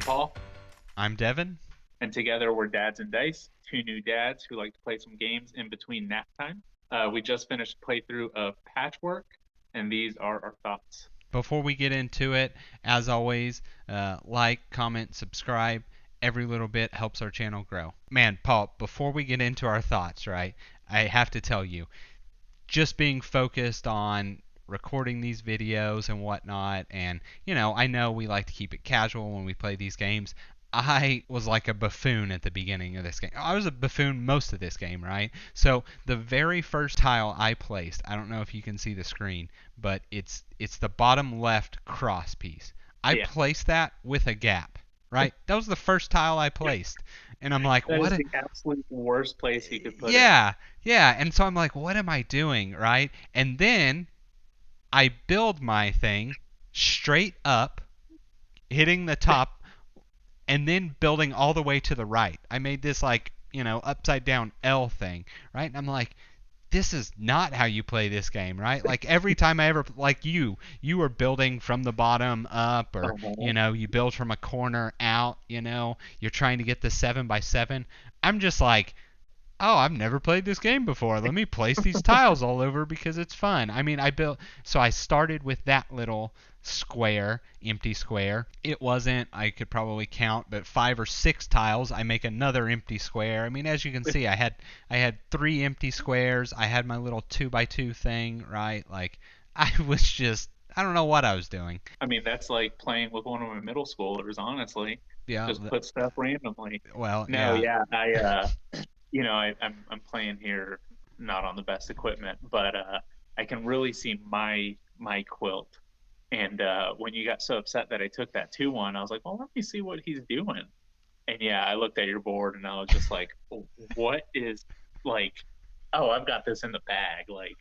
Paul, I'm Devin. and together we're Dads and Dice, two new dads who like to play some games in between nap time. We just finished a playthrough of Patchwork, and these are our thoughts. Before we get into it, as always, like, comment, subscribe. Every little bit helps our channel grow. Man, Paul, before we get into our thoughts, right, I have to tell you, just being focused on recording these videos and whatnot, and, I know we like to keep it casual when we play these games. I was like a buffoon at the beginning of this game. I was a buffoon most of this game, right? So the very first tile I placed, I don't know if you can see the screen, but it's the bottom left cross piece. I Yeah, placed that with a gap, right? That was the first tile I placed. And I'm like, that what? is the absolute worst place he could put it. Yeah, yeah. And so I'm like, what am I doing, right? And then I build my thing straight up, hitting the top and then building all the way to the right. I made this like, upside down L thing, right? And I'm like, this is not how you play this game, right? Like every time I ever, like you were building from the bottom up, or Uh-huh. you build from a corner out. You're trying to get the 7x7. I'm just like, oh, I've never played this game before. Let me place these tiles all over because it's fun. I mean, so I started with that little square, empty square. It wasn't, I could probably count, but 5 or 6 tiles. I make another empty square. I mean, as you can see, I had 3 empty squares. I had my little 2x2 thing, right? Like, I was just, I don't know what I was doing. I mean, that's like playing with one of my middle schoolers, honestly. Yeah, Just put stuff randomly. well, No, yeah. yeah, I'm playing here not on the best equipment, but I can really see my quilt. And when you got so upset that I took that 2-1, I was like, well, let me see what he's doing. And yeah, I looked at your board and I was just like, what is like, oh, I've got this in the bag. Like,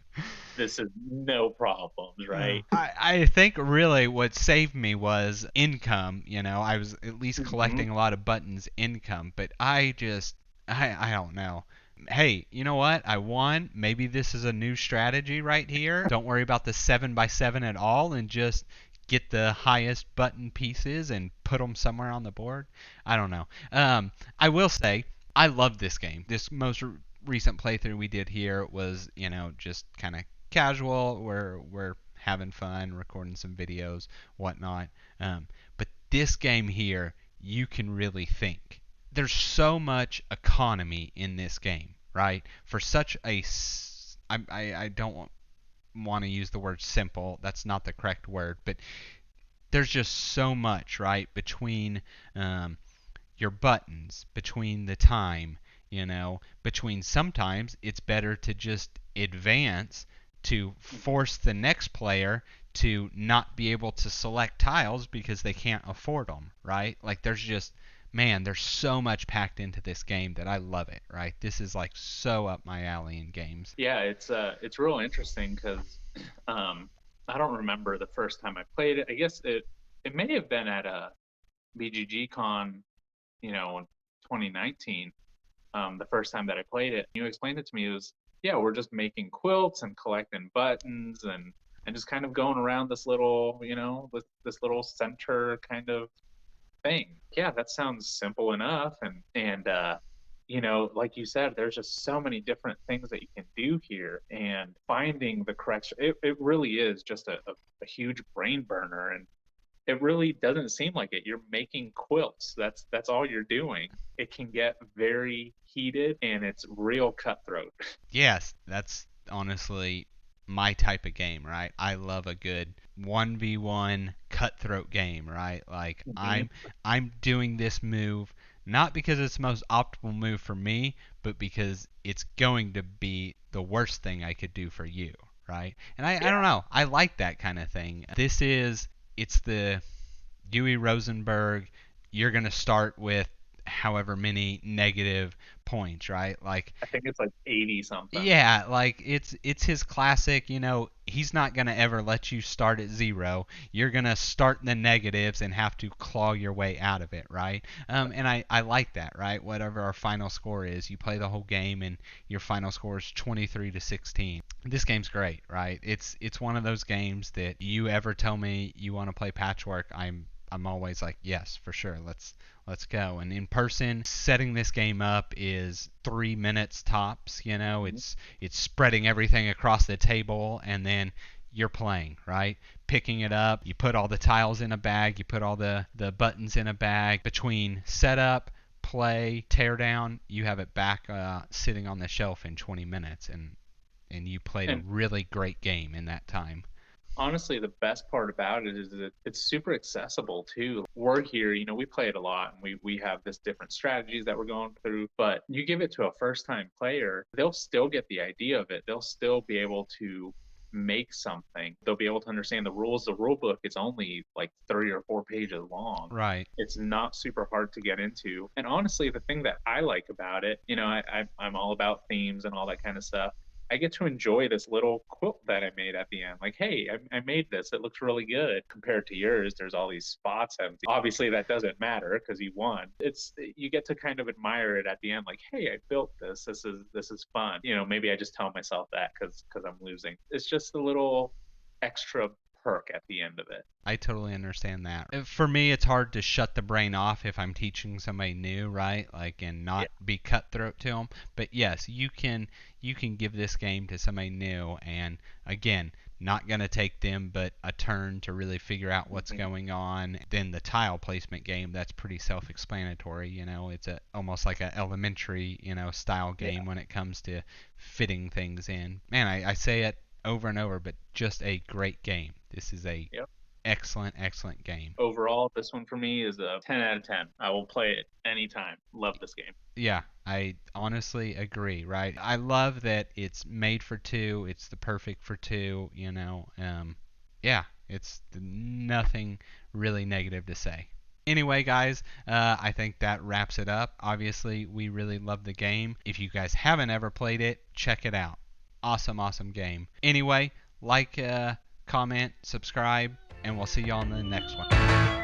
this is no problems, right? I think really what saved me was income. I was at least Hmm. collecting a lot of buttons income, but I don't know. Hey, you know what? I won. Maybe this is a new strategy right here. Don't worry about the 7x7 at all and just get the highest button pieces and put them somewhere on the board. I don't know. I will say, I love this game. This most recent playthrough we did here was, just kind of casual. We're having fun, recording some videos, whatnot. But this game here, you can really think. There's so much economy in this game, right? For such a, I don't want to use the word simple. That's not the correct word, but there's just so much, right, between um, your buttons, between the time, between sometimes it's better to just advance to force the next player to not be able to select tiles because they can't afford them, right? Like there's just, man, there's so much packed into this game that I love it, right? This is like so up my alley in games. Yeah, it's real interesting because um, I don't remember the first time I played it. I guess it may have been at a BGG Con, in 2019. The first time that I played it, you explained it to me. It was, yeah, we're just making quilts and collecting buttons and just kind of going around this little, this little center kind of thing. Yeah, that sounds simple enough. And like you said, there's just so many different things that you can do here, and finding the correct. It really is just a huge brain burner, and it really doesn't seem like it. You're making quilts. That's all you're doing. It can get very heated, and it's real cutthroat. Yes, that's honestly my type of game, right? I love a good 1v1 cutthroat game, right? Like Hmm. I'm doing this move not because it's the most optimal move for me, but because it's going to be the worst thing I could do for you, right? And I don't Yeah. know. I like that kind of thing. It's the Dewey Rosenberg. You're going to start with however many negative points, right? Like, I think it's like 80 something. yeah, like it's his classic, he's not going to ever let you start at 0. You're going to start in the negatives and have to claw your way out of it, right? And I like that, right? Whatever our final score is, you play the whole game and your final score is 23-16. This game's great, right? It's one of those games that you ever tell me you want to play Patchwork, I'm always like, yes, for sure, let's go. And in person, setting this game up is 3 minutes tops. You know, Mhm. it's spreading everything across the table, and then you're playing, right? Picking it up, you put all the tiles in a bag, you put all the buttons in a bag. Between setup, play, tear down, you have it back sitting on the shelf in 20 minutes, and you played a And really great game in that time. honestly, the best part about it is that it's super accessible too. We're here, we play it a lot and we have this different strategies that we're going through, but you give it to a first time player, they'll still get the idea of it. They'll still be able to make something. They'll be able to understand the rules. The rule book is only like 3 or 4 pages long. Right. It's not super hard to get into. And honestly, the thing that I like about it, I'm all about themes and all that kind of stuff. I get to enjoy this little quilt that I made at the end. Like, hey, I made this. It looks really good compared to yours. There's all these spots empty. Obviously, that doesn't matter because you won. You get to kind of admire it at the end. Like, hey, I built this. This is fun. Maybe I just tell myself that because I'm losing. It's just a little extra perk at the end of it. I totally understand that. For me, it's hard to shut the brain off if I'm teaching somebody new, right? Like, and Yeah. not be cutthroat to them. But yes, you can give this game to somebody new, and again, not gonna take them but a turn to really figure out what's Mhm. going on. Then the tile placement game, that's pretty self-explanatory. It's almost like a elementary, style Yeah. game when it comes to fitting things in. Man, I say it over and over, but just a great game. This is a Yep. excellent, excellent game. Overall, this one for me is a 10 out of 10. I will play it anytime. Love this game. Yeah, I honestly agree, right? I love that it's made for two. It's the perfect for two. Yeah, it's nothing really negative to say. Anyway, guys, I think that wraps it up. Obviously, we really love the game. If you guys haven't ever played it, check it out. Awesome, awesome game. Anyway, like, comment, subscribe, and we'll see you on the next one.